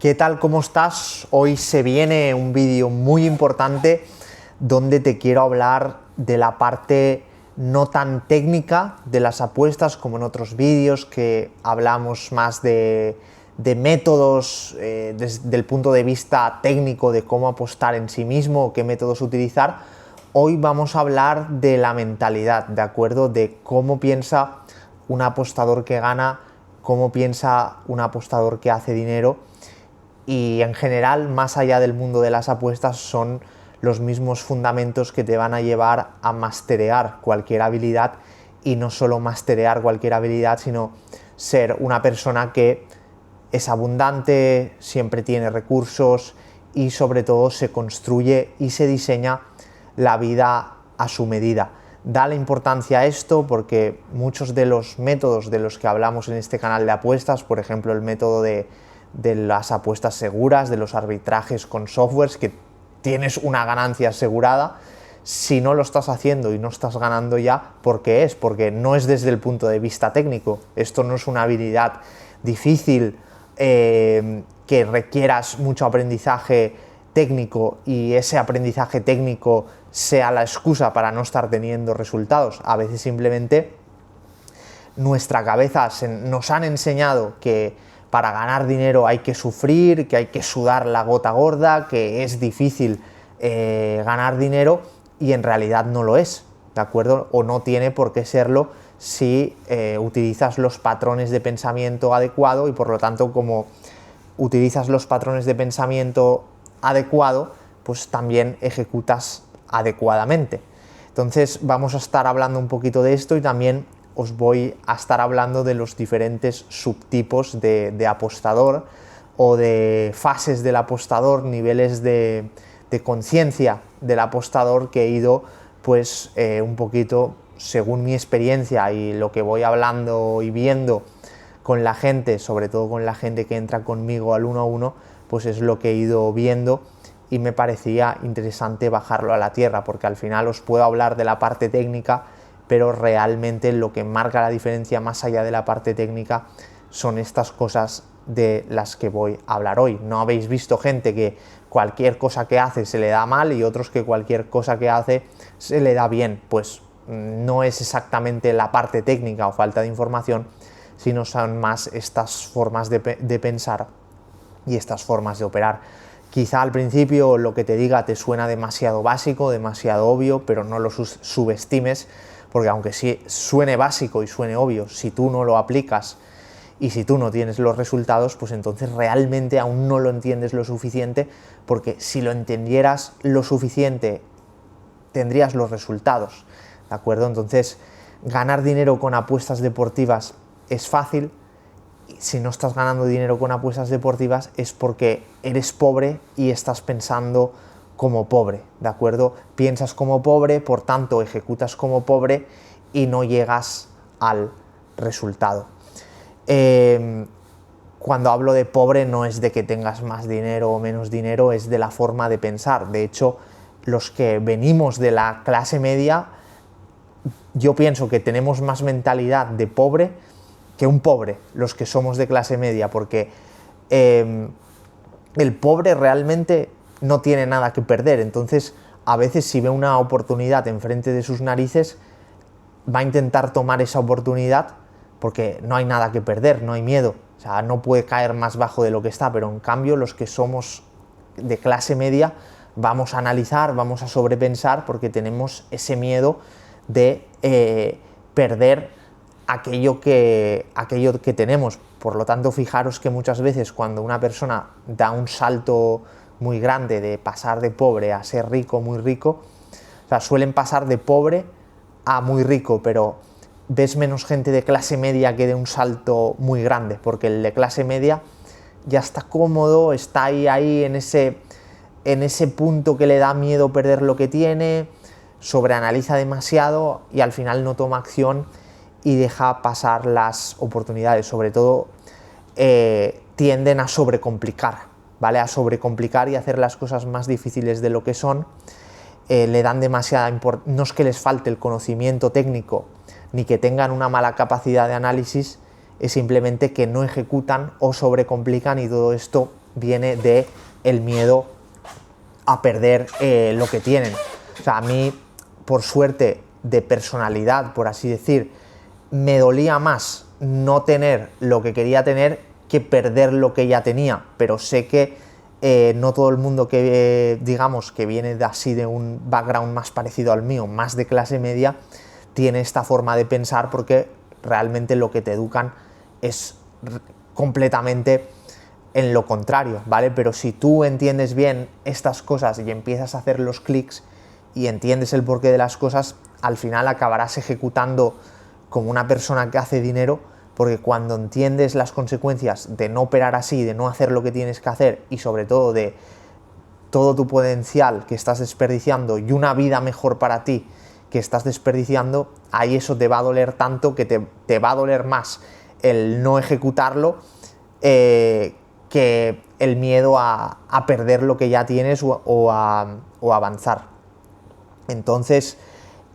¿Qué tal? ¿Cómo estás? Hoy se viene un vídeo muy importante donde te quiero hablar de la parte no tan técnica de las apuestas como en otros vídeos que hablamos más de métodos desde el punto de vista técnico de cómo apostar en sí mismo, qué métodos utilizar. Hoy vamos a hablar de la mentalidad, ¿de acuerdo? De cómo piensa un apostador que gana, cómo piensa un apostador que hace dinero. Y en general, más allá del mundo de las apuestas, son los mismos fundamentos que te van a llevar a masterear cualquier habilidad, y no solo masterear cualquier habilidad, sino ser una persona que es abundante, siempre tiene recursos y sobre todo se construye y se diseña la vida a su medida. Dale importancia a esto porque muchos de los métodos de los que hablamos en este canal de apuestas, por ejemplo el método de las apuestas seguras, de los arbitrajes con softwares, que tienes una ganancia asegurada, si no lo estás haciendo y no estás ganando ya, ¿por qué es? Porque no es desde el punto de vista técnico. Esto no es una habilidad difícil que requieras mucho aprendizaje técnico y ese aprendizaje técnico sea la excusa para no estar teniendo resultados. A veces simplemente nuestra cabeza nos han enseñado que para ganar dinero hay que sufrir, que hay que sudar la gota gorda, que es difícil ganar dinero, y en realidad no lo es, ¿de acuerdo? O no tiene por qué serlo si utilizas los patrones de pensamiento adecuado, y por lo tanto, como utilizas los patrones de pensamiento adecuado, pues también ejecutas adecuadamente. Entonces vamos a estar hablando un poquito de esto, y también os voy a estar hablando de los diferentes subtipos de apostador, o de fases del apostador, niveles de conciencia del apostador, que he ido pues un poquito según mi experiencia y lo que voy hablando y viendo con la gente, sobre todo con la gente que entra conmigo al 1 a 1, pues es lo que he ido viendo, y me parecía interesante bajarlo a la tierra, porque al final os puedo hablar de la parte técnica, pero realmente lo que marca la diferencia más allá de la parte técnica son estas cosas de las que voy a hablar hoy. No habéis visto gente que cualquier cosa que hace se le da mal y otros que cualquier cosa que hace se le da bien. Pues no es exactamente la parte técnica o falta de información, sino son más estas formas de pensar y estas formas de operar. Quizá al principio lo que te diga te suena demasiado básico, demasiado obvio, pero no lo subestimes, porque aunque sí suene básico y suene obvio, si tú no lo aplicas y si tú no tienes los resultados, pues entonces realmente aún no lo entiendes lo suficiente, porque si lo entendieras lo suficiente tendrías los resultados, ¿de acuerdo? Entonces, ganar dinero con apuestas deportivas es fácil. Si no estás ganando dinero con apuestas deportivas es porque eres pobre y estás pensando como pobre, ¿de acuerdo? Piensas como pobre, por tanto ejecutas como pobre y no llegas al resultado. Cuando hablo de pobre no es de que tengas más dinero o menos dinero, es de la forma de pensar. De hecho, los que venimos de la clase media, yo pienso que tenemos más mentalidad de pobre que un pobre, los que somos de clase media, porque el pobre realmente no tiene nada que perder. Entonces, a veces si ve una oportunidad enfrente de sus narices, va a intentar tomar esa oportunidad porque no hay nada que perder, no hay miedo, o sea, no puede caer más bajo de lo que está. Pero en cambio los que somos de clase media vamos a analizar, vamos a sobrepensar, porque tenemos ese miedo de perder aquello que tenemos. Por lo tanto, fijaros que muchas veces cuando una persona da un salto muy grande de pasar de pobre a ser rico, muy rico, o sea, suelen pasar de pobre a muy rico, pero ves menos gente de clase media que de un salto muy grande, porque el de clase media ya está cómodo, está ahí en ese punto que le da miedo perder lo que tiene, sobreanaliza demasiado y al final no toma acción y deja pasar las oportunidades. Sobre todo tienden a sobrecomplicar, ¿vale? A sobrecomplicar y hacer las cosas más difíciles de lo que son. Le dan demasiada importancia. No es que les falte el conocimiento técnico ni que tengan una mala capacidad de análisis, es simplemente que no ejecutan o sobrecomplican, y todo esto viene de el miedo a perder lo que tienen. O sea, a mí, por suerte de personalidad, por así decir, me dolía más no tener lo que quería tener que perder lo que ya tenía, pero sé que no todo el mundo que digamos que viene así de un background más parecido al mío, más de clase media, tiene esta forma de pensar, porque realmente lo que te educan es completamente en lo contrario, ¿vale? Pero si tú entiendes bien estas cosas y empiezas a hacer los clics y entiendes el porqué de las cosas, al final acabarás ejecutando como una persona que hace dinero, porque cuando entiendes las consecuencias de no operar así, de no hacer lo que tienes que hacer y sobre todo de todo tu potencial que estás desperdiciando y una vida mejor para ti que estás desperdiciando, ahí eso te va a doler tanto que te va a doler más el no ejecutarlo que el miedo a perder lo que ya tienes o a avanzar. Entonces,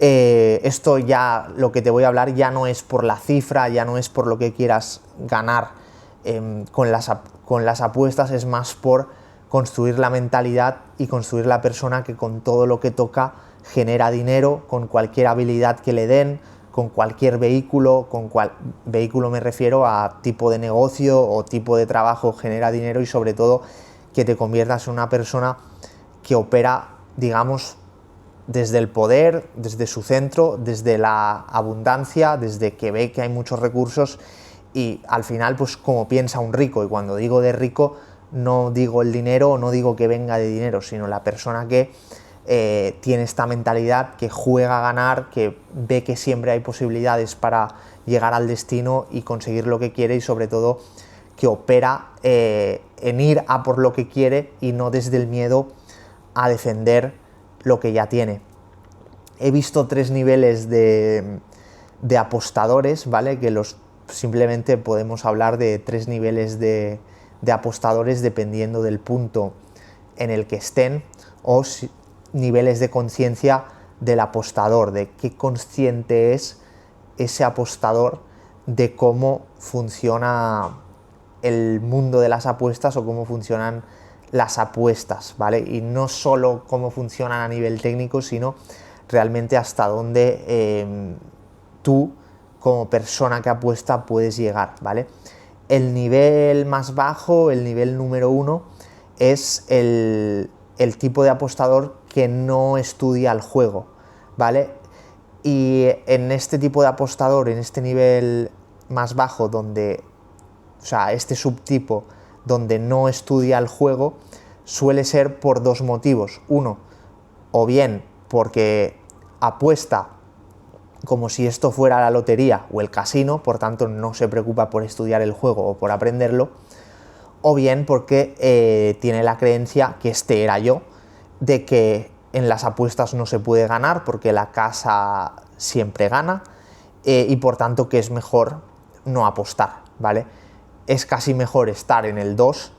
esto ya, lo que te voy a hablar ya no es por la cifra, ya no es por lo que quieras ganar con las apuestas, es más por construir la mentalidad y construir la persona que con todo lo que toca genera dinero, con cualquier habilidad que le den, con cualquier vehículo, vehículo me refiero a tipo de negocio o tipo de trabajo, genera dinero, y sobre todo que te conviertas en una persona que opera, digamos, desde el poder, desde su centro, desde la abundancia, desde que ve que hay muchos recursos y al final pues como piensa un rico. Y cuando digo de rico no digo el dinero, no digo que venga de dinero, sino la persona que tiene esta mentalidad, que juega a ganar, que ve que siempre hay posibilidades para llegar al destino y conseguir lo que quiere, y sobre todo que opera en ir a por lo que quiere y no desde el miedo a defender lo que ya tiene. He visto 3 niveles de apostadores, ¿vale? Que simplemente podemos hablar de 3 niveles de apostadores dependiendo del punto en el que estén, o niveles de conciencia del apostador, de qué consciente es ese apostador de cómo funciona el mundo de las apuestas o cómo funcionan las apuestas, ¿vale? Y no solo cómo funcionan a nivel técnico, sino realmente hasta dónde tú, como persona que apuesta, puedes llegar, ¿vale? El nivel más bajo, el nivel número 1, es el tipo de apostador que no estudia el juego, ¿vale? Y en este tipo de apostador, en este nivel más bajo, donde, o sea, este subtipo donde no estudia el juego, suele ser por 2 motivos. Uno, o bien porque apuesta como si esto fuera la lotería o el casino, por tanto no se preocupa por estudiar el juego o por aprenderlo, o bien porque tiene la creencia, que este era yo, de que en las apuestas no se puede ganar porque la casa siempre gana, y por tanto que es mejor no apostar, ¿vale? Es casi mejor estar en el 2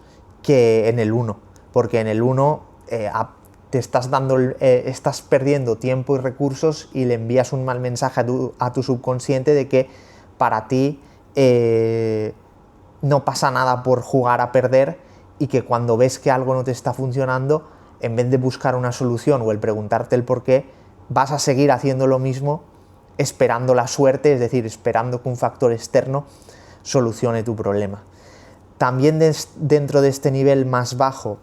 que en el 1, porque en el 1 te estás perdiendo tiempo y recursos y le envías un mal mensaje a tu subconsciente de que para ti no pasa nada por jugar a perder, y que cuando ves que algo no te está funcionando, en vez de buscar una solución o el preguntarte el por qué, vas a seguir haciendo lo mismo esperando la suerte, es decir, esperando que un factor externo solucione tu problema. También dentro de este nivel más bajo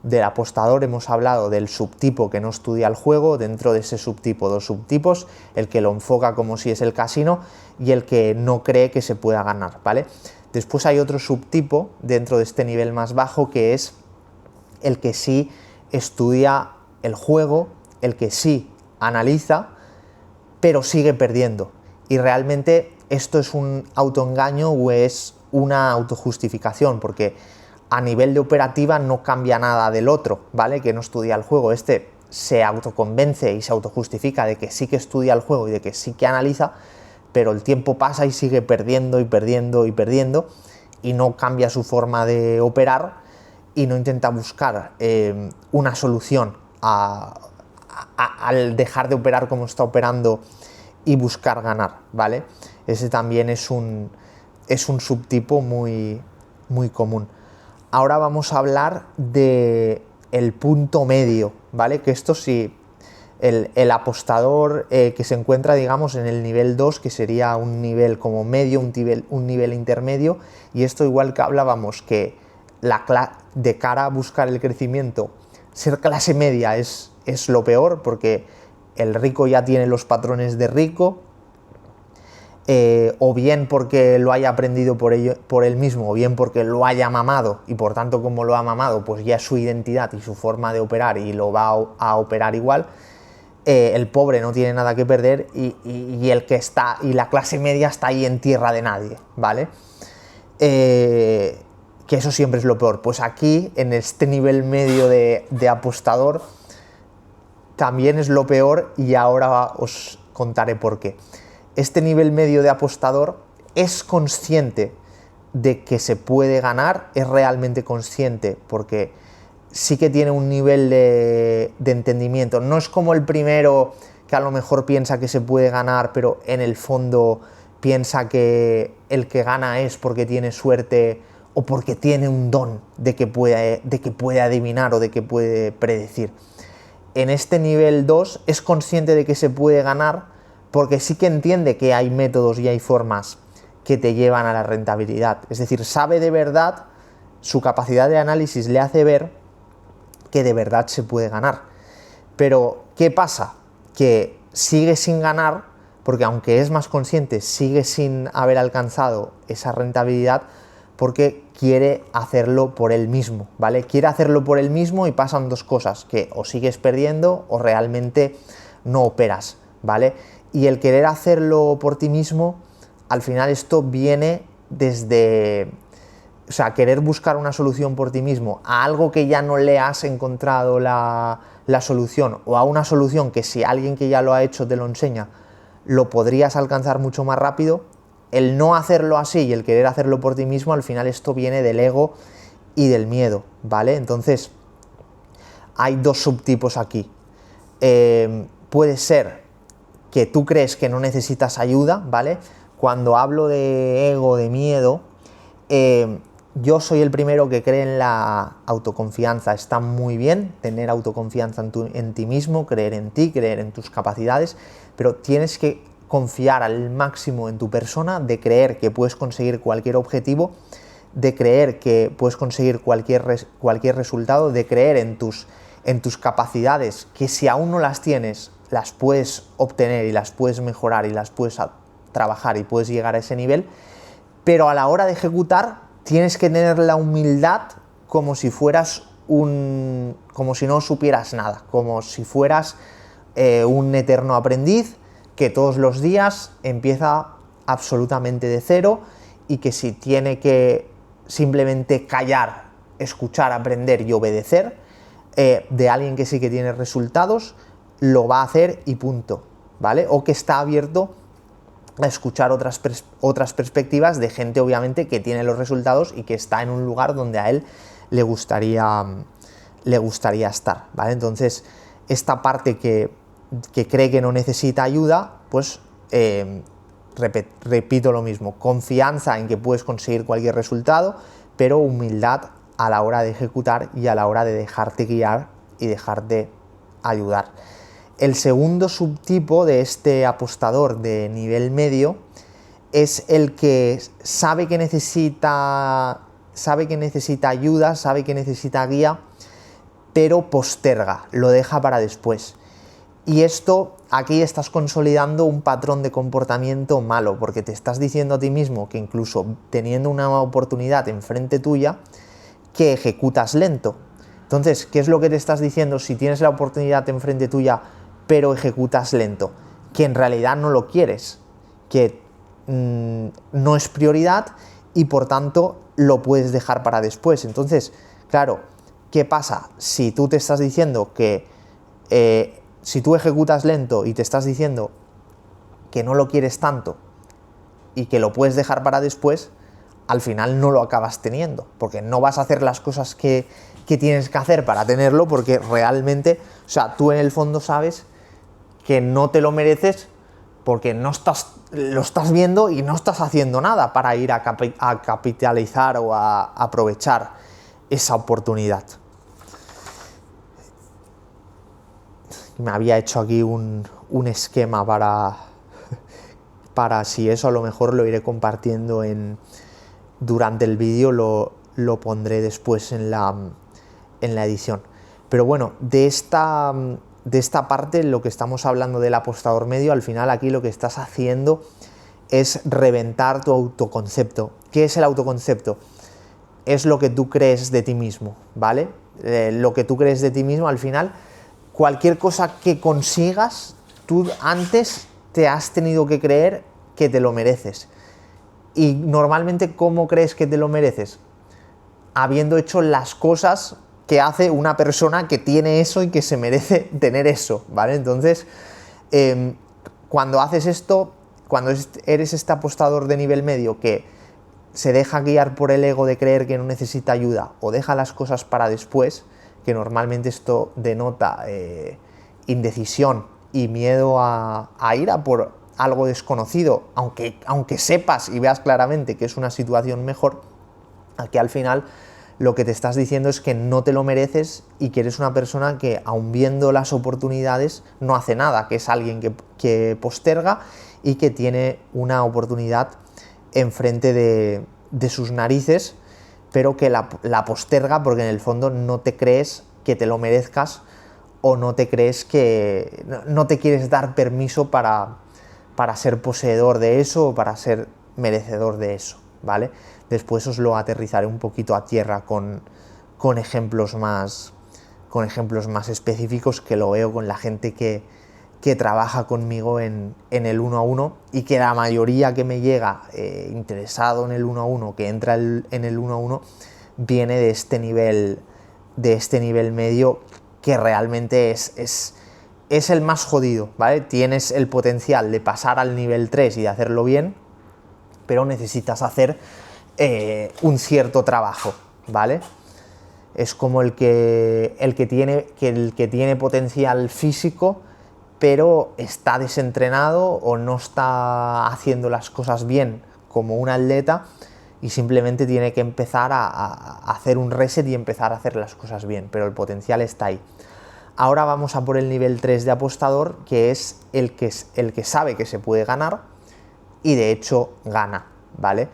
del apostador hemos hablado del subtipo que no estudia el juego. Dentro de ese subtipo, 2 subtipos: el que lo enfoca como si es el casino y el que no cree que se pueda ganar, ¿vale? Después hay otro subtipo dentro de este nivel más bajo, que es el que sí estudia el juego, el que sí analiza, pero sigue perdiendo. Y realmente esto es un autoengaño o es una autojustificación, porque a nivel de operativa no cambia nada del otro, ¿vale? Que no estudia el juego. Este se autoconvence y se autojustifica de que sí que estudia el juego y de que sí que analiza, pero el tiempo pasa y sigue perdiendo y perdiendo y perdiendo, y no cambia su forma de operar y no intenta buscar una solución al dejar de operar como está operando y buscar ganar, ¿vale? Ese también es un subtipo muy, muy común. ahora vamos a hablar de el punto medio, ¿vale? Que esto sí, el apostador que se encuentra, digamos, en el nivel 2, que sería un nivel como medio, un nivel intermedio, y esto igual que hablábamos, que de cara a buscar el crecimiento, ser clase media es lo peor, porque el rico ya tiene los patrones de rico, o bien porque lo haya aprendido por él mismo, o bien porque lo haya mamado, y por tanto como lo ha mamado, pues ya es su identidad y su forma de operar y lo va a operar igual. El pobre no tiene nada que perder y el que está, y la clase media está ahí en tierra de nadie, ¿vale? Que eso siempre es lo peor. Pues aquí, en este nivel medio de apostador, también es lo peor, y ahora os contaré por qué. Este nivel medio de apostador es consciente de que se puede ganar, es realmente consciente, porque sí que tiene un nivel de entendimiento. No es como el primero, que a lo mejor piensa que se puede ganar, pero en el fondo piensa que el que gana es porque tiene suerte o porque tiene un don de que puede adivinar o de que puede predecir. En este nivel 2 es consciente de que se puede ganar, porque sí que entiende que hay métodos y hay formas que te llevan a la rentabilidad. Es decir, sabe de verdad, su capacidad de análisis le hace ver que de verdad se puede ganar. Pero, ¿qué pasa? Que sigue sin ganar, porque aunque es más consciente, sigue sin haber alcanzado esa rentabilidad, porque quiere hacerlo por él mismo, ¿vale? Quiere hacerlo por él mismo y pasan dos cosas, que o sigues perdiendo o realmente no operas, ¿vale? Y el querer hacerlo por ti mismo, al final esto viene desde, o sea, querer buscar una solución por ti mismo a algo que ya no le has encontrado la solución, o a una solución que si alguien que ya lo ha hecho te lo enseña, lo podrías alcanzar mucho más rápido. El no hacerlo así y el querer hacerlo por ti mismo, al final esto viene del ego y del miedo, ¿vale? Entonces, hay dos subtipos aquí. Puede ser que tú crees que no necesitas ayuda, ¿vale? Cuando hablo de ego, de miedo, yo soy el primero que cree en la autoconfianza. Está muy bien tener autoconfianza en ti mismo, creer en ti, creer en tus capacidades, pero tienes que confiar al máximo en tu persona, de creer que puedes conseguir cualquier objetivo, de creer que puedes conseguir cualquier resultado, de creer en tus capacidades, que si aún no las tienes, las puedes obtener y las puedes mejorar y las puedes trabajar y puedes llegar a ese nivel, pero a la hora de ejecutar tienes que tener la humildad como si fueras como si no supieras nada, como si fueras un eterno aprendiz que todos los días empieza absolutamente de cero, y que si tiene que simplemente callar, escuchar, aprender y obedecer de alguien que sí que tiene resultados, lo va a hacer y punto, ¿vale? O que está abierto a escuchar otras perspectivas de gente, obviamente, que tiene los resultados y que está en un lugar donde a él le gustaría estar, ¿vale? Entonces, esta parte que cree que no necesita ayuda, pues repito lo mismo, confianza en que puedes conseguir cualquier resultado, pero humildad a la hora de ejecutar y a la hora de dejarte guiar y dejarte ayudar. El segundo subtipo de este apostador de nivel medio es el que sabe que necesita ayuda, sabe que necesita guía, pero posterga, lo deja para después. Y esto, aquí estás consolidando un patrón de comportamiento malo, porque te estás diciendo a ti mismo que incluso teniendo una oportunidad enfrente tuya, que ejecutas lento. Entonces, ¿qué es lo que te estás diciendo si tienes la oportunidad enfrente tuya, pero ejecutas lento? Que en realidad no lo quieres, que no es prioridad y por tanto lo puedes dejar para después. Entonces, claro, ¿qué pasa? Si tú te estás diciendo que si tú ejecutas lento y te estás diciendo que no lo quieres tanto y que lo puedes dejar para después, al final no lo acabas teniendo, porque no vas a hacer las cosas que tienes que hacer para tenerlo, porque realmente, o sea, tú en el fondo sabes que no te lo mereces, porque lo estás viendo y no estás haciendo nada para ir a capitalizar o a aprovechar esa oportunidad. Me había hecho aquí un esquema para si eso a lo mejor lo iré compartiendo durante el vídeo, lo pondré después en la edición. Pero bueno, de esta parte, lo que estamos hablando del apostador medio, al final aquí lo que estás haciendo es reventar tu autoconcepto. ¿Qué es el autoconcepto? Es lo que tú crees de ti mismo, ¿vale? Lo que tú crees de ti mismo, al final, cualquier cosa que consigas, tú antes te has tenido que creer que te lo mereces. Y normalmente, ¿cómo crees que te lo mereces? Habiendo hecho las cosas que hace una persona que tiene eso y que se merece tener eso, ¿vale? Entonces, cuando haces esto, cuando eres este apostador de nivel medio que se deja guiar por el ego de creer que no necesita ayuda o deja las cosas para después, que normalmente esto denota indecisión y miedo a ir a por algo desconocido, aunque sepas y veas claramente que es una situación mejor, aquí al final lo que te estás diciendo es que no te lo mereces y que eres una persona que, aun viendo las oportunidades, no hace nada, que es alguien que posterga y que tiene una oportunidad enfrente de sus narices, pero que la posterga porque en el fondo no te crees que te lo merezcas o no te crees que no te quieres dar permiso para ser poseedor de eso o para ser merecedor de eso, ¿vale? Después os lo aterrizaré un poquito a tierra con ejemplos más específicos, que lo veo con la gente que trabaja conmigo en el 1 a 1 y que la mayoría que me llega interesado en el 1 a 1, que entra en el 1 a 1, viene de este nivel medio, que realmente es el más jodido, ¿vale? Tienes el potencial de pasar al nivel 3 y de hacerlo bien, pero necesitas hacer un cierto trabajo, ¿vale? Es como el que tiene potencial físico, pero está desentrenado o no está haciendo las cosas bien como un atleta y simplemente tiene que empezar a hacer un reset y empezar a hacer las cosas bien, pero el potencial está ahí. Ahora vamos a por el nivel 3 de apostador, que es el que sabe que se puede ganar y de hecho gana, ¿vale?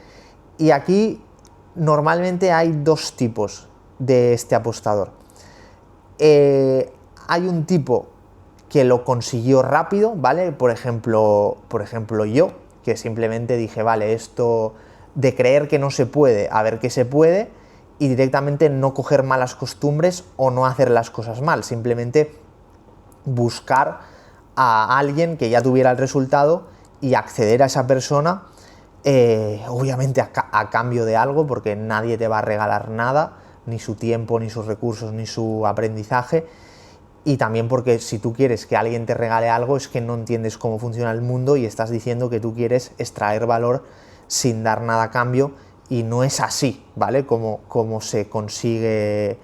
Y aquí normalmente hay dos tipos de este apostador. Hay un tipo que lo consiguió rápido, ¿vale? Por ejemplo yo, que simplemente dije, vale, esto de creer que no se puede, a ver qué se puede, y directamente no coger malas costumbres o no hacer las cosas mal, simplemente buscar a alguien que ya tuviera el resultado y acceder a esa persona, obviamente a cambio de algo, porque nadie te va a regalar nada, ni su tiempo, ni sus recursos, ni su aprendizaje. Y también porque si tú quieres que alguien te regale algo es que no entiendes cómo funciona el mundo y estás diciendo que tú quieres extraer valor sin dar nada a cambio, y no es así, ¿vale? Como se consigue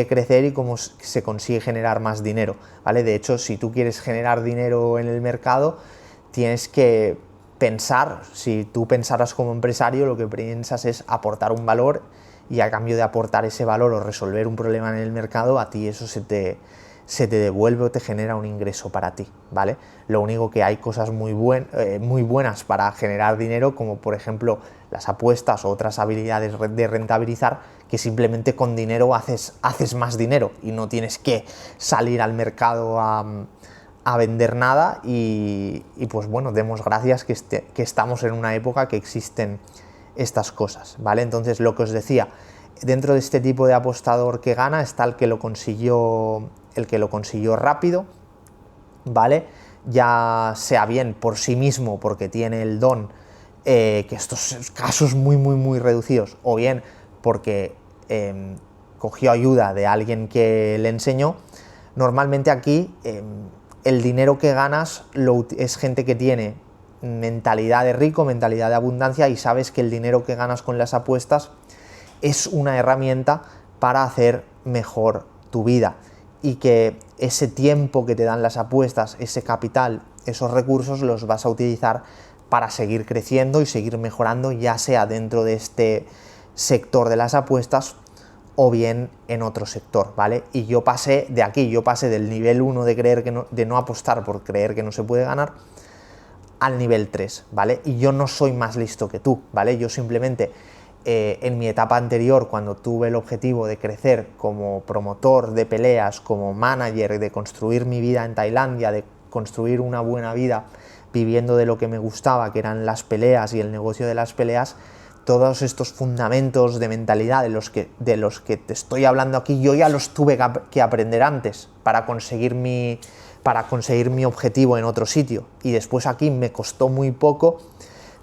crecer y cómo se consigue generar más dinero, ¿vale? De hecho, si tú quieres generar dinero en el mercado, tienes que pensar, si tú pensaras como empresario, lo que piensas es aportar un valor, y a cambio de aportar ese valor o resolver un problema en el mercado, a ti eso se te devuelve o te genera un ingreso para ti, ¿vale? Lo único que hay cosas muy buenas para generar dinero, como por ejemplo las apuestas o otras habilidades de rentabilizar, que simplemente con dinero haces más dinero y no tienes que salir al mercado a vender nada. Y pues bueno, demos gracias que estamos en una época que existen estas cosas, ¿vale? Entonces, lo que os decía, dentro de este tipo de apostador que gana está el que lo consiguió rápido, ¿vale? Ya sea bien por sí mismo porque tiene el don, que estos casos muy reducidos, o bien porque cogió ayuda de alguien que le enseñó. Normalmente aquí el dinero que ganas es gente que tiene mentalidad de rico, mentalidad de abundancia, y sabes que el dinero que ganas con las apuestas es una herramienta para hacer mejor tu vida, y que ese tiempo que te dan las apuestas, ese capital, esos recursos los vas a utilizar para seguir creciendo y seguir mejorando, ya sea dentro de este sector de las apuestas o bien en otro sector, ¿vale? Y yo pasé de aquí, yo pasé del nivel 1 de creer que no, de no apostar por creer que no se puede ganar, al nivel 3, ¿vale? Y yo no soy más listo que tú, ¿vale? Yo simplemente en mi etapa anterior, cuando tuve el objetivo de crecer como promotor de peleas, como manager, de construir mi vida en Tailandia, de construir una buena vida viviendo de lo que me gustaba, que eran las peleas y el negocio de las peleas, todos estos fundamentos de mentalidad de los que te estoy hablando aquí, yo ya los tuve que aprender antes para conseguir mi objetivo en otro sitio. Y después aquí me costó muy poco,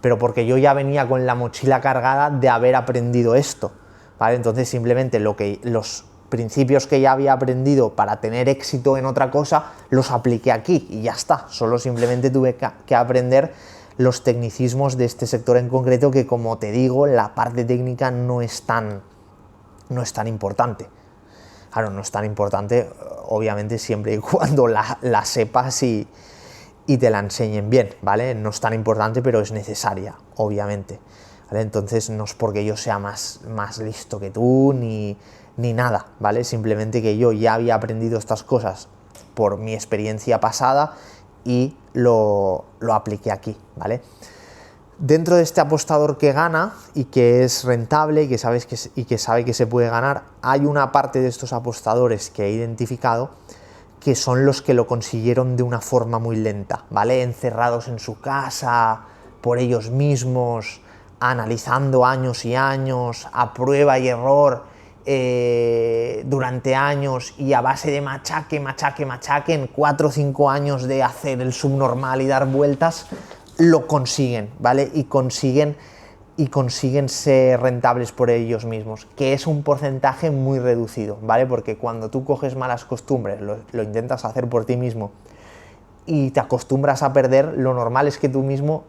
pero porque yo ya venía con la mochila cargada de haber aprendido esto, ¿vale? Entonces simplemente los principios que ya había aprendido para tener éxito en otra cosa, los apliqué aquí y ya está. Solo simplemente tuve que aprender los tecnicismos de este sector en concreto, que, como te digo, la parte técnica no es tan importante. Claro, no es tan importante, obviamente, siempre y cuando la sepas y te la enseñen bien, ¿vale? No es tan importante, pero es necesaria, obviamente, ¿vale? Entonces no es porque yo sea más listo que tú, ni nada, ¿vale? Simplemente que yo ya había aprendido estas cosas por mi experiencia pasada y lo apliqué aquí, ¿vale? Dentro de este apostador que gana y que es rentable y que sabe que se puede ganar, hay una parte de estos apostadores que he identificado que son los que lo consiguieron de una forma muy lenta, ¿vale? Encerrados en su casa, por ellos mismos, analizando años y años, a prueba y error, durante años, y a base de machaque, en 4 o 5 años de hacer el subnormal y dar vueltas, lo consiguen, ¿vale? Y consiguen ser rentables por ellos mismos, que es un porcentaje muy reducido, ¿vale? Porque cuando tú coges malas costumbres, lo intentas hacer por ti mismo y te acostumbras a perder, lo normal es que tú mismo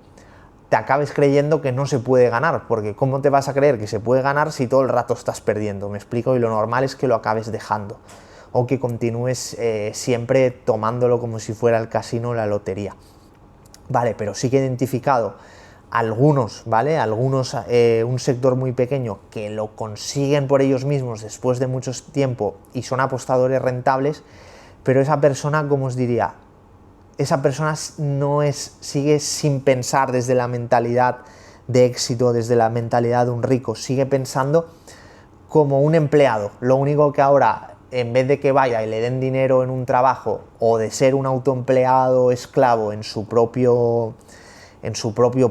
te acabes creyendo que no se puede ganar, porque ¿cómo te vas a creer que se puede ganar si todo el rato estás perdiendo? ¿Me explico? Y lo normal es que lo acabes dejando, o que continúes siempre tomándolo como si fuera el casino o la lotería. Vale, pero sí que he identificado algunos, ¿vale? Un sector muy pequeño que lo consiguen por ellos mismos después de mucho tiempo y son apostadores rentables, pero esa persona, ¿cómo os diría? Esa persona sigue sin pensar desde la mentalidad de éxito, desde la mentalidad de un rico, sigue pensando como un empleado. Lo único que ahora, en vez de que vaya y le den dinero en un trabajo, o de ser un autoempleado esclavo en su propio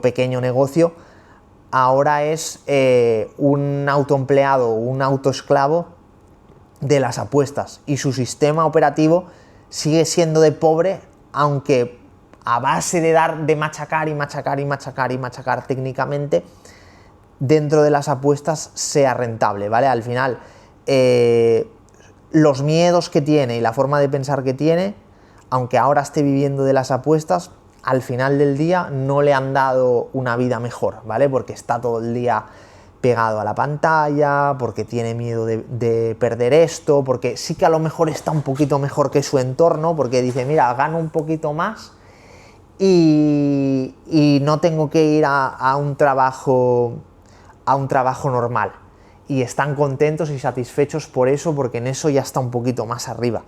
pequeño negocio, ahora es un autoempleado, un autoesclavo de las apuestas, y su sistema operativo sigue siendo de pobre, aunque a base de machacar técnicamente dentro de las apuestas sea rentable, ¿vale? Al final, los miedos que tiene y la forma de pensar que tiene, aunque ahora esté viviendo de las apuestas, al final del día no le han dado una vida mejor, ¿vale? Porque está todo el día pegado a la pantalla, porque tiene miedo de perder esto, porque sí que a lo mejor está un poquito mejor que su entorno, porque dice, mira, gano un poquito más y no tengo que ir a un trabajo normal. Y están contentos y satisfechos por eso, porque en eso ya está un poquito más arriba.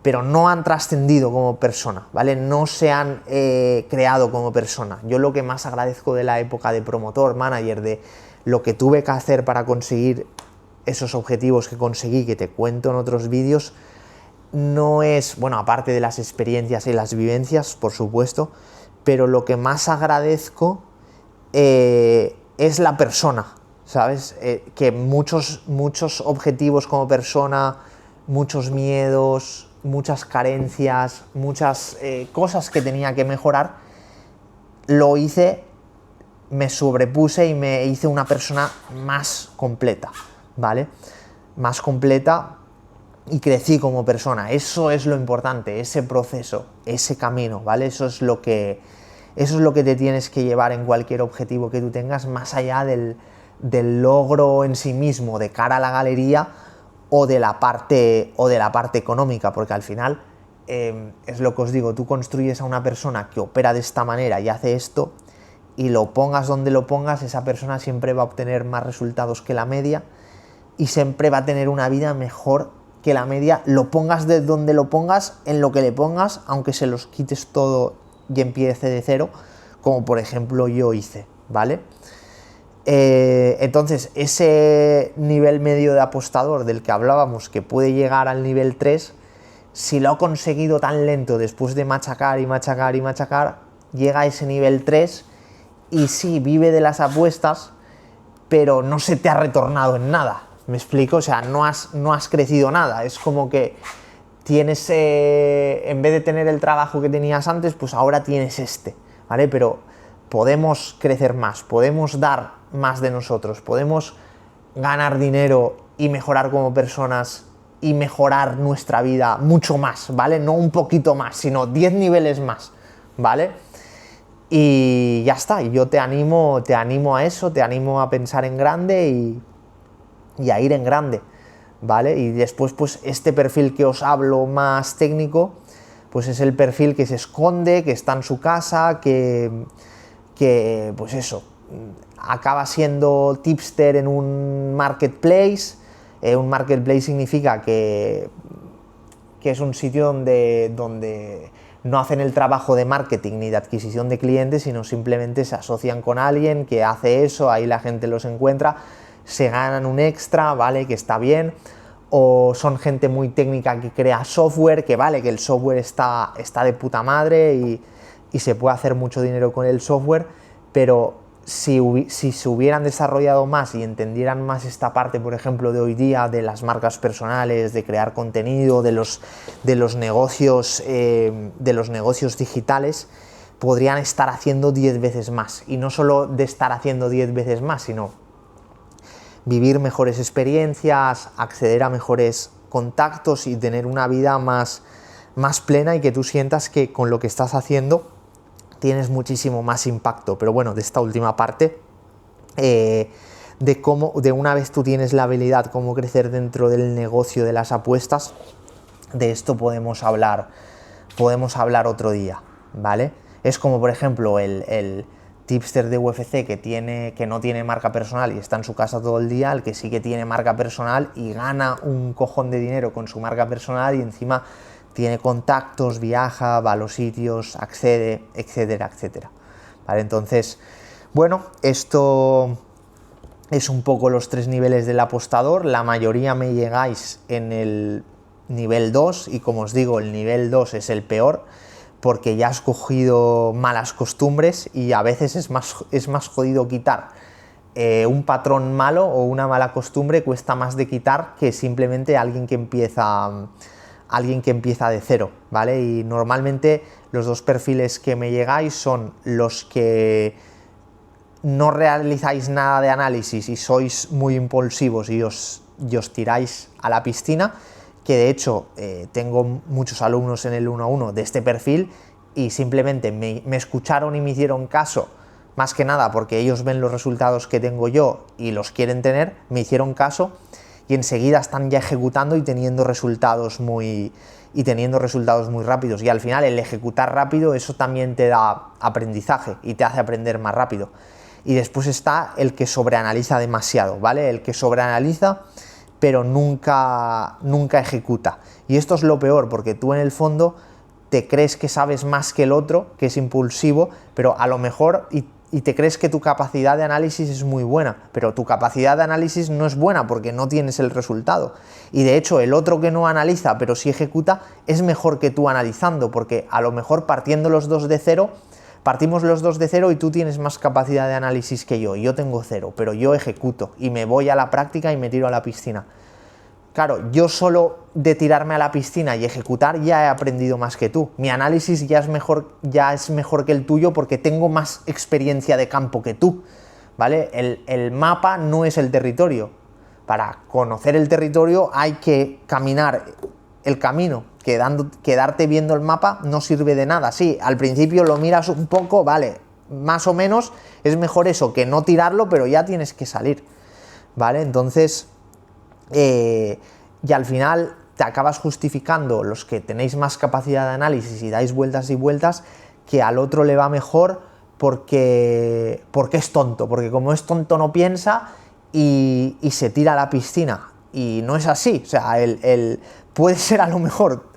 Pero no han trascendido como persona, ¿vale? No se han creado como persona. Yo lo que más agradezco de la época de promotor, manager, de lo que tuve que hacer para conseguir esos objetivos que conseguí, que te cuento en otros vídeos, no es, bueno, aparte de las experiencias y las vivencias, por supuesto, pero lo que más agradezco es la persona, ¿sabes? Que muchos objetivos como persona, muchos miedos, muchas carencias, muchas cosas que tenía que mejorar, lo hice, me sobrepuse y me hice una persona más completa, ¿vale? Más completa, y crecí como persona. Eso es lo importante, ese proceso, ese camino, ¿vale? Eso es lo que te tienes que llevar en cualquier objetivo que tú tengas, más allá del logro en sí mismo de cara a la galería o de la parte económica, porque al final es lo que os digo, tú construyes a una persona que opera de esta manera y hace esto, y lo pongas donde lo pongas, esa persona siempre va a obtener más resultados que la media, y siempre va a tener una vida mejor que la media, lo pongas de donde lo pongas, en lo que le pongas, aunque se los quites todo y empiece de cero, como por ejemplo yo hice, ¿vale? Entonces, ese nivel medio de apostador del que hablábamos, que puede llegar al nivel 3, si lo ha conseguido tan lento después de machacar y machacar y machacar, llega a ese nivel 3 y sí, vive de las apuestas, pero no se te ha retornado en nada. ¿Me explico? O sea, no has crecido nada. Es como que tienes, en vez de tener el trabajo que tenías antes, pues ahora tienes este, ¿vale? Pero podemos crecer más, podemos dar más de nosotros, podemos ganar dinero y mejorar como personas y mejorar nuestra vida mucho más, ¿vale? No un poquito más, sino 10 niveles más, ¿vale? Y ya está, y yo te animo a eso, te animo a pensar en grande y a ir en grande, ¿vale? Y después, pues este perfil que os hablo más técnico, pues es el perfil que se esconde, que está en su casa, que pues eso, acaba siendo tipster en un marketplace. Un marketplace significa que es un sitio donde no hacen el trabajo de marketing ni de adquisición de clientes, sino simplemente se asocian con alguien que hace eso, ahí la gente los encuentra, se ganan un extra, ¿vale? Que está bien. O son gente muy técnica que crea software, que vale, que el software está de puta madre y se puede hacer mucho dinero con el software, pero si se hubieran desarrollado más y entendieran más esta parte, por ejemplo, de hoy día, de las marcas personales, de crear contenido, de los negocios digitales, podrían estar haciendo 10 veces más. Y no solo de estar haciendo 10 veces más, sino vivir mejores experiencias, acceder a mejores contactos y tener una vida más plena, y que tú sientas que con lo que estás haciendo tienes muchísimo más impacto. Pero bueno, de esta última parte, de una vez tú tienes la habilidad, cómo crecer dentro del negocio de las apuestas, de esto podemos hablar otro día, ¿vale? Es como, por ejemplo, el tipster de UFC que no tiene marca personal y está en su casa todo el día, el que sí que tiene marca personal y gana un cojón de dinero con su marca personal y encima tiene contactos, viaja, va a los sitios, accede, etcétera, etcétera. ¿Vale? Entonces, bueno, esto es un poco los 3 niveles del apostador. La mayoría me llegáis en el nivel 2 y, como os digo, el nivel 2 es el peor porque ya has cogido malas costumbres y a veces es más jodido quitar un patrón malo o una mala costumbre, cuesta más de quitar que simplemente alguien que empieza de cero, ¿vale? Y normalmente los 2 perfiles que me llegáis son los que no realizáis nada de análisis y sois muy impulsivos y os tiráis a la piscina, que de hecho tengo muchos alumnos en el 1-1 de este perfil y simplemente me escucharon y me hicieron caso, más que nada porque ellos ven los resultados que tengo yo y los quieren tener, me hicieron caso y enseguida están ya ejecutando y teniendo resultados muy rápidos. Y al final el ejecutar rápido, eso también te da aprendizaje y te hace aprender más rápido. Y después está el que sobreanaliza demasiado, ¿vale? El que sobreanaliza pero nunca ejecuta. Y esto es lo peor, porque tú en el fondo te crees que sabes más que el otro, que es impulsivo, pero a lo mejor y te crees que tu capacidad de análisis es muy buena, pero tu capacidad de análisis no es buena porque no tienes el resultado. Y de hecho el otro que no analiza pero sí ejecuta es mejor que tú analizando, porque a lo mejor partimos los dos de cero y tú tienes más capacidad de análisis que yo tengo 0, pero yo ejecuto y me voy a la práctica y me tiro a la piscina. Claro, yo solo de tirarme a la piscina y ejecutar ya he aprendido más que tú. Mi análisis ya es mejor que el tuyo porque tengo más experiencia de campo que tú, ¿vale? El mapa no es el territorio. Para conocer el territorio hay que caminar el camino. Quedarte viendo el mapa no sirve de nada. Sí, al principio lo miras un poco, vale, más o menos, es mejor eso que no tirarlo, pero ya tienes que salir, ¿vale? Entonces, y al final te acabas justificando, los que tenéis más capacidad de análisis y dais vueltas y vueltas, que al otro le va mejor porque es tonto, porque como es tonto no piensa y se tira a la piscina. Y no es así, o sea, puede ser a lo mejor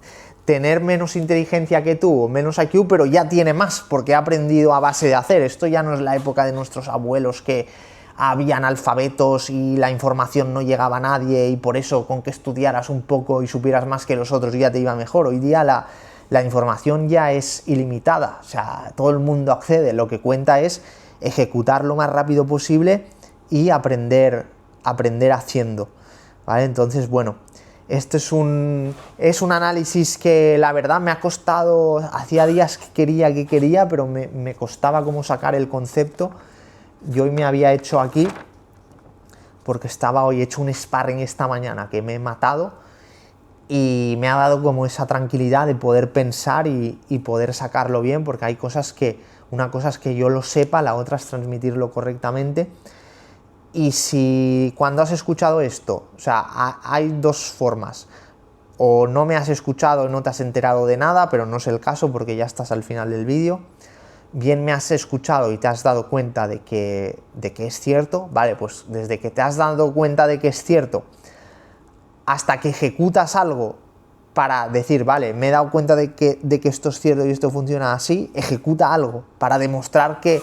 tener menos inteligencia que tú o menos IQ, pero ya tiene más porque ha aprendido a base de hacer. Esto ya no es la época de nuestros abuelos que habían alfabetos y la información no llegaba a nadie y por eso con que estudiaras un poco y supieras más que los otros ya te iba mejor. Hoy día la información ya es ilimitada, o sea, todo el mundo accede. Lo que cuenta es ejecutar lo más rápido posible y aprender haciendo, ¿vale? Entonces, bueno, esto es un análisis que la verdad me ha costado, hacía días que quería, pero me costaba como sacar el concepto. Yo hoy me había hecho aquí, porque estaba hoy hecho un sparring esta mañana que me he matado y me ha dado como esa tranquilidad de poder pensar y poder sacarlo bien, porque hay cosas una cosa es que yo lo sepa, la otra es transmitirlo correctamente. Y si cuando has escuchado esto, o sea, hay dos formas: o no me has escuchado, no te has enterado de nada, pero no es el caso porque ya estás al final del vídeo. Bien me has escuchado y te has dado cuenta de que es cierto, vale, pues desde que te has dado cuenta de que es cierto hasta que ejecutas algo para decir, vale, me he dado cuenta de que esto es cierto y esto funciona así, ejecuta algo para demostrar que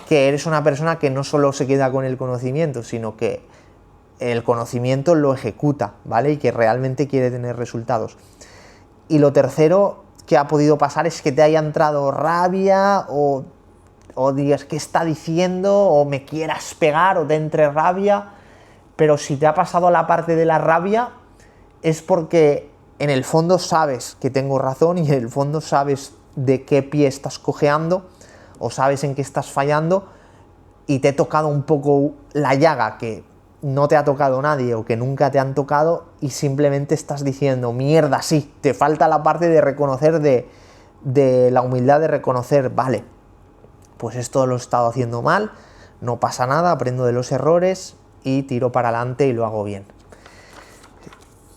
eres una persona que no solo se queda con el conocimiento, sino que el conocimiento lo ejecuta, ¿vale? Y que realmente quiere tener resultados. Y lo tercero que ha podido pasar es que te haya entrado rabia o digas qué está diciendo o me quieras pegar o te entre rabia, pero si te ha pasado la parte de la rabia es porque en el fondo sabes que tengo razón y en el fondo sabes de qué pie estás cojeando o sabes en qué estás fallando y te he tocado un poco la llaga que no te ha tocado nadie o que nunca te han tocado y simplemente estás diciendo, mierda, sí, te falta la parte de reconocer, de la humildad de reconocer, vale, pues esto lo he estado haciendo mal, no pasa nada, aprendo de los errores y tiro para adelante y lo hago bien.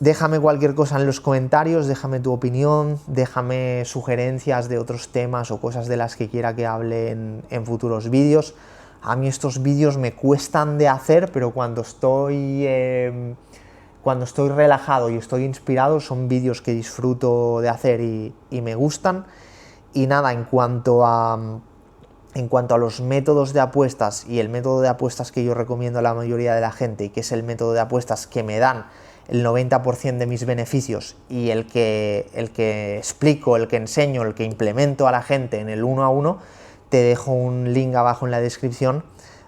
Déjame cualquier cosa en los comentarios, déjame tu opinión, déjame sugerencias de otros temas o cosas de las que quiera que hable en futuros vídeos. A mí estos vídeos me cuestan de hacer, pero cuando estoy relajado y estoy inspirado son vídeos que disfruto de hacer y me gustan. Y nada, en cuanto a los métodos de apuestas y el método de apuestas que yo recomiendo a la mayoría de la gente y que es el método de apuestas que me dan el 90% de mis beneficios y el que explico, el que enseño, el que implemento a la gente en el 1 a 1, te dejo un link abajo en la descripción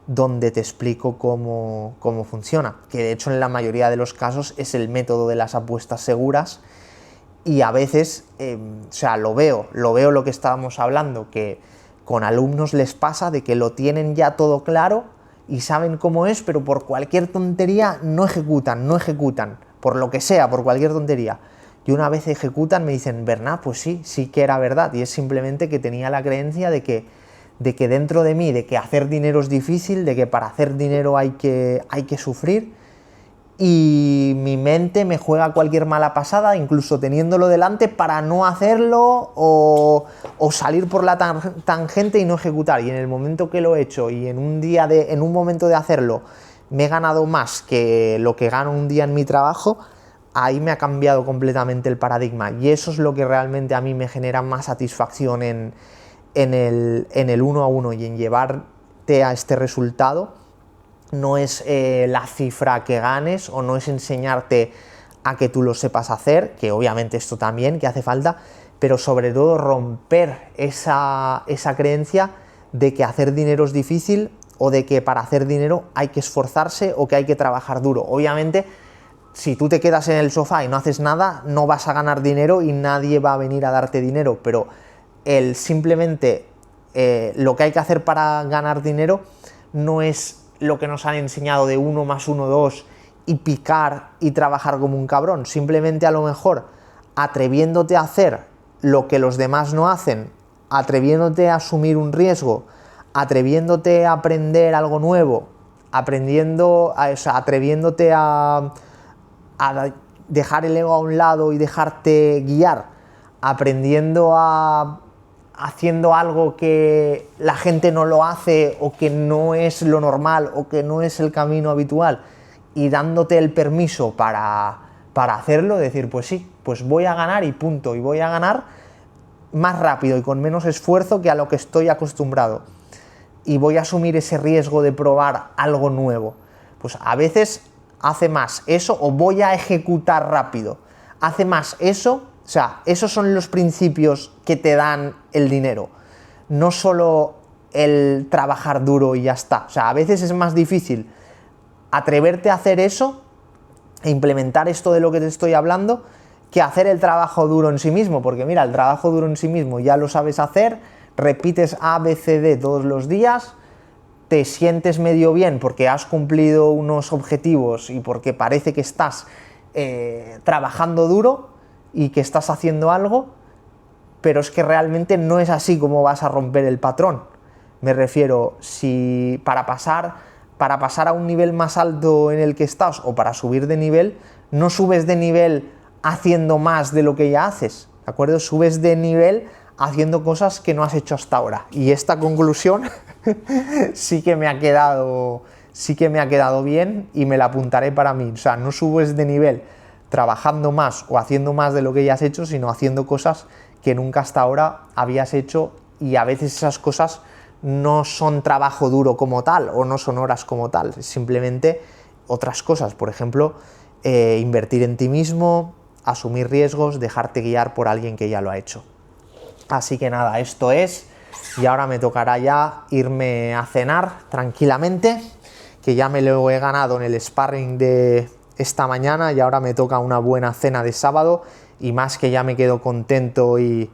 donde te explico cómo funciona, que de hecho en la mayoría de los casos es el método de las apuestas seguras y a veces, o sea, lo veo lo que estábamos hablando, que con alumnos les pasa de que lo tienen ya todo claro y saben cómo es, pero por cualquier tontería no ejecutan, por lo que sea, por cualquier tontería. Y una vez ejecutan me dicen, Bernat, pues sí que era verdad, y es simplemente que tenía la creencia de que dentro de mí, de que hacer dinero es difícil, de que para hacer dinero hay que sufrir, y mi mente me juega cualquier mala pasada, incluso teniéndolo delante, para no hacerlo o salir por la tangente y no ejecutar. Y en el momento que lo he hecho y en un momento de hacerlo me he ganado más que lo que gano un día en mi trabajo, ahí me ha cambiado completamente el paradigma. Y eso es lo que realmente a mí me genera más satisfacción en el 1 a 1 y en llevarte a este resultado. No es la cifra que ganes o no es enseñarte a que tú lo sepas hacer, que obviamente esto también, que hace falta, pero sobre todo romper esa creencia de que hacer dinero es difícil o de que para hacer dinero hay que esforzarse o que hay que trabajar duro. Obviamente, si tú te quedas en el sofá y no haces nada, no vas a ganar dinero y nadie va a venir a darte dinero, pero simplemente lo que hay que hacer para ganar dinero no es lo que nos han enseñado de 1 más 1, 2 y picar y trabajar como un cabrón. Simplemente a lo mejor atreviéndote a hacer lo que los demás no hacen, atreviéndote a asumir un riesgo, atreviéndote a aprender algo nuevo, atreviéndote a dejar el ego a un lado y dejarte guiar, haciendo algo que la gente no lo hace o que no es lo normal o que no es el camino habitual, y dándote el permiso para hacerlo, decir, pues sí, pues voy a ganar y punto, y voy a ganar más rápido y con menos esfuerzo que a lo que estoy acostumbrado, y voy a asumir ese riesgo de probar algo nuevo. Pues a veces hace más eso, o voy a ejecutar rápido, hace más eso. O sea, esos son los principios que te dan el dinero, no solo el trabajar duro y ya está. O sea, a veces es más difícil atreverte a hacer eso e implementar esto de lo que te estoy hablando que hacer el trabajo duro en sí mismo, porque mira, el trabajo duro en sí mismo ya lo sabes hacer, repites A, B, C, D todos los días, te sientes medio bien porque has cumplido unos objetivos y porque parece que estás trabajando duro y que estás haciendo algo, pero es que realmente no es así como vas a romper el patrón. Me refiero, si para pasar a un nivel más alto en el que estás o para subir de nivel, no subes de nivel haciendo más de lo que ya haces, ¿de acuerdo? Subes de nivel haciendo cosas que no has hecho hasta ahora. Y esta conclusión sí que me ha quedado bien y me la apuntaré para mí. O sea, no subes de nivel trabajando más o haciendo más de lo que ya has hecho, sino haciendo cosas que nunca hasta ahora habías hecho, y a veces esas cosas no son trabajo duro como tal o no son horas como tal, es simplemente otras cosas. Por ejemplo, invertir en ti mismo, asumir riesgos, dejarte guiar por alguien que ya lo ha hecho. Así que nada, esto es, y ahora me tocará ya irme a cenar tranquilamente, que ya me lo he ganado en el sparring de esta mañana y ahora me toca una buena cena de sábado, y más que ya me quedo contento y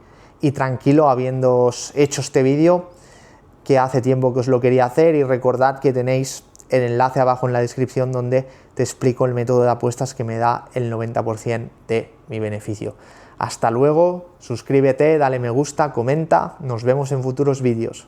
tranquilo habiendo hecho este vídeo, que hace tiempo que os lo quería hacer. Y recordad que tenéis el enlace abajo en la descripción donde te explico el método de apuestas que me da el 90% de mi beneficio. Hasta luego, suscríbete, dale me gusta, comenta, nos vemos en futuros vídeos.